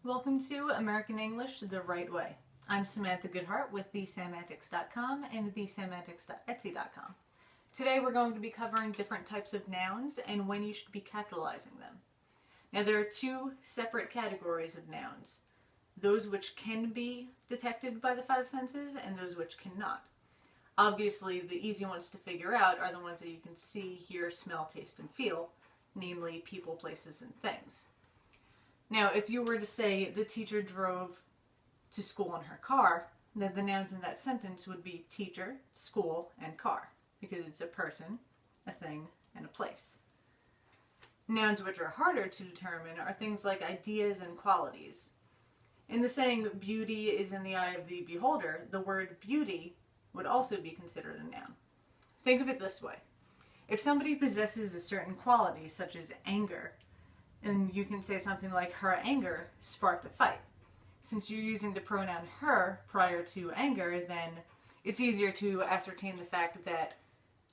Welcome to American English the Right Way. I'm Samantha Goodheart with thesemantics.com and thesemantics.etsy.com. Today we're going to be covering different types of nouns and when you should be capitalizing them. Now there are two separate categories of nouns. Those which can be detected by the five senses and those which cannot. Obviously the easy ones to figure out are the ones that you can see, hear, smell, taste, and feel, namely people, places, and things. Now, if you were to say the teacher drove to school in her car, then the nouns in that sentence would be teacher, school, and car, because it's a person, a thing, and a place. Nouns which are harder to determine are things like ideas and qualities. In the saying, beauty is in the eye of the beholder, the word beauty would also be considered a noun. Think of it this way. If somebody possesses a certain quality, such as anger, and you can say something like, her anger sparked a fight. Since you're using the pronoun her prior to anger, then it's easier to ascertain the fact that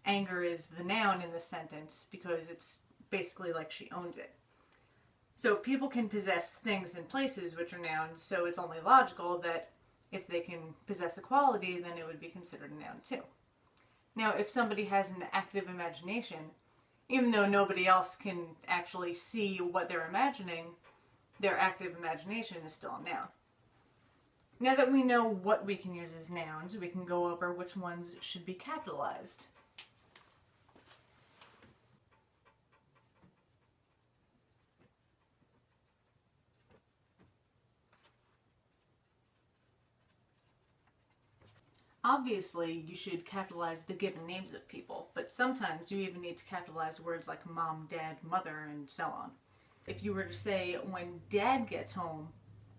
anger is the noun in this sentence because it's basically like she owns it. So people can possess things and places which are nouns, so it's only logical that if they can possess a quality, then it would be considered a noun too. Now, if somebody has an active imagination, even though nobody else can actually see what they're imagining, their active imagination is still a noun. Now that we know what we can use as nouns, we can go over which ones should be capitalized. Obviously, you should capitalize the given names of people, but sometimes you even need to capitalize words like mom, dad, mother, and so on. If you were to say, when dad gets home,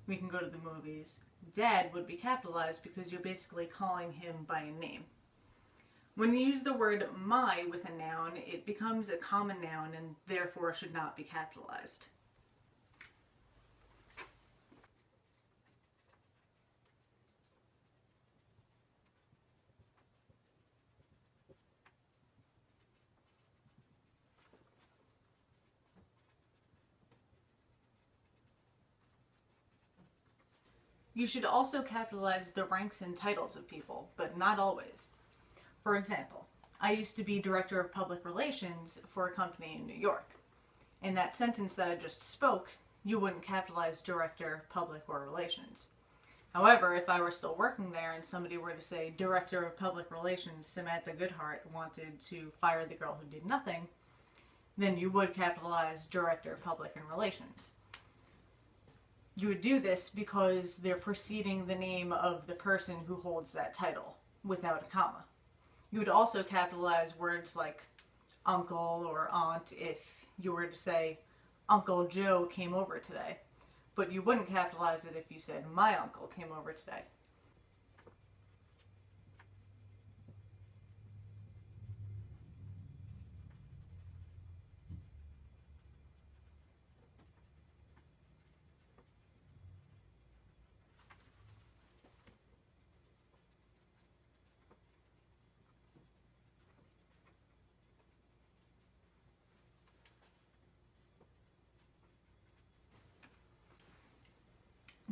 we can go to the movies, dad would be capitalized because you're basically calling him by a name. When you use the word my with a noun, it becomes a common noun and therefore should not be capitalized. You should also capitalize the ranks and titles of people, but not always. For example, I used to be Director of Public Relations for a company in New York. In that sentence that I just spoke, you wouldn't capitalize Director, Public, or Relations. However, if I were still working there and somebody were to say Director of Public Relations Samantha Goodheart wanted to fire the girl who did nothing, then you would capitalize Director, Public, and Relations. You would do this because they're preceding the name of the person who holds that title without a comma. You would also capitalize words like uncle or aunt if you were to say Uncle Joe came over today, but you wouldn't capitalize it if you said my uncle came over today.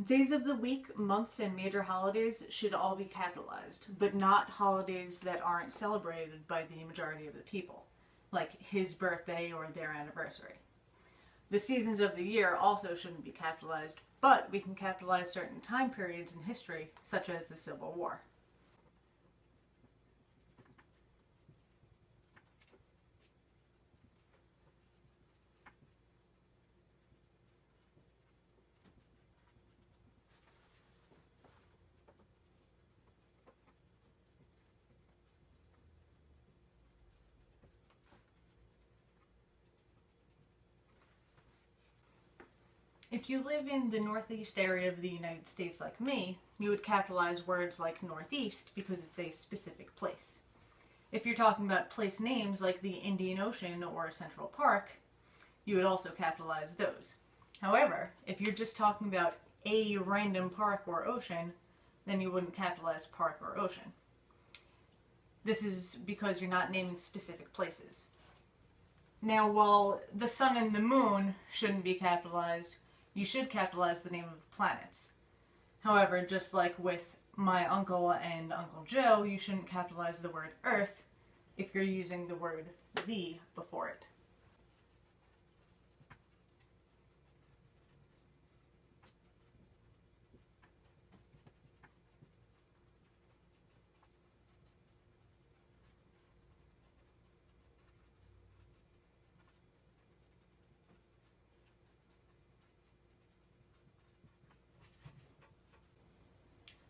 Days of the week, months, and major holidays should all be capitalized, but not holidays that aren't celebrated by the majority of the people, like his birthday or their anniversary. The seasons of the year also shouldn't be capitalized, but we can capitalize certain time periods in history, such as the Civil War. If you live in the northeast area of the United States like me, you would capitalize words like northeast because it's a specific place. If you're talking about place names like the Indian Ocean or Central Park, you would also capitalize those. However, if you're just talking about a random park or ocean, then you wouldn't capitalize park or ocean. This is because you're not naming specific places. Now, while the sun and the moon shouldn't be capitalized, you should capitalize the name of the planets. However, just like with my uncle and Uncle Joe, you shouldn't capitalize the word Earth if you're using the word the before it.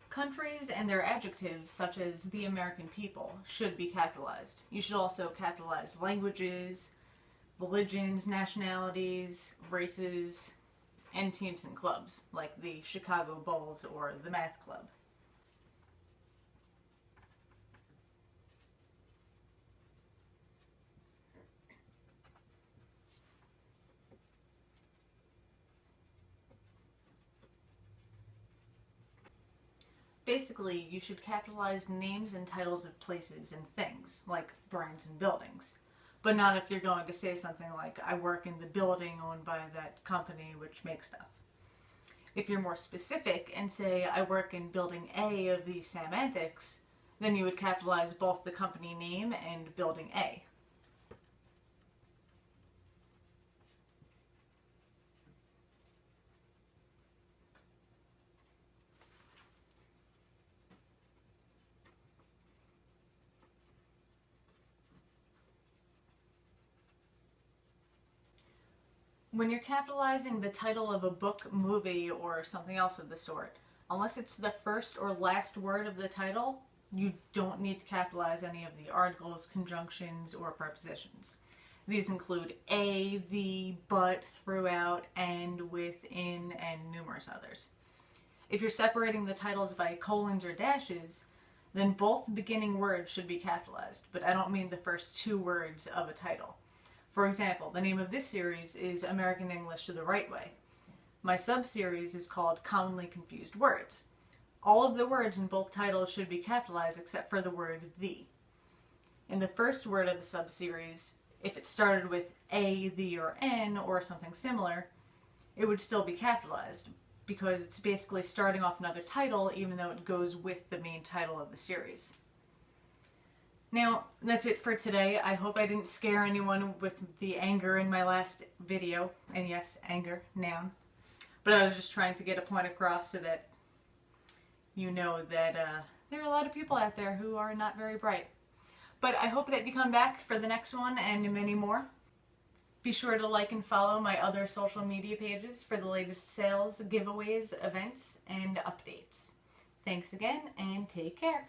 Countries and their adjectives, such as the American people, should be capitalized. You should also capitalize languages, religions, nationalities, races, and teams and clubs, like the Chicago Bulls or the Math Club. Basically, you should capitalize names and titles of places and things, like brands and buildings. But not if you're going to say something like, I work in the building owned by that company which makes stuff. If you're more specific and say, I work in building A of the Samantics, then you would capitalize both the company name and building A. When you're capitalizing the title of a book, movie, or something else of the sort, unless it's the first or last word of the title, you don't need to capitalize any of the articles, conjunctions, or prepositions. These include a, the, but, throughout, and, within, and numerous others. If you're separating the titles by colons or dashes, then both beginning words should be capitalized, but I don't mean the first two words of a title. For example, the name of this series is American English the Right Way. My sub-series is called Commonly Confused Words. All of the words in both titles should be capitalized except for the word the. In the first word of the sub-series, if it started with a, the, or n, or something similar, it would still be capitalized because it's basically starting off another title even though it goes with the main title of the series. Now, that's it for today. I hope I didn't scare anyone with the anger in my last video. And yes, anger, noun. But I was just trying to get a point across so that you know that there are a lot of people out there who are not very bright. But I hope that you come back for the next one and many more. Be sure to like and follow my other social media pages for the latest sales, giveaways, events, and updates. Thanks again, and take care.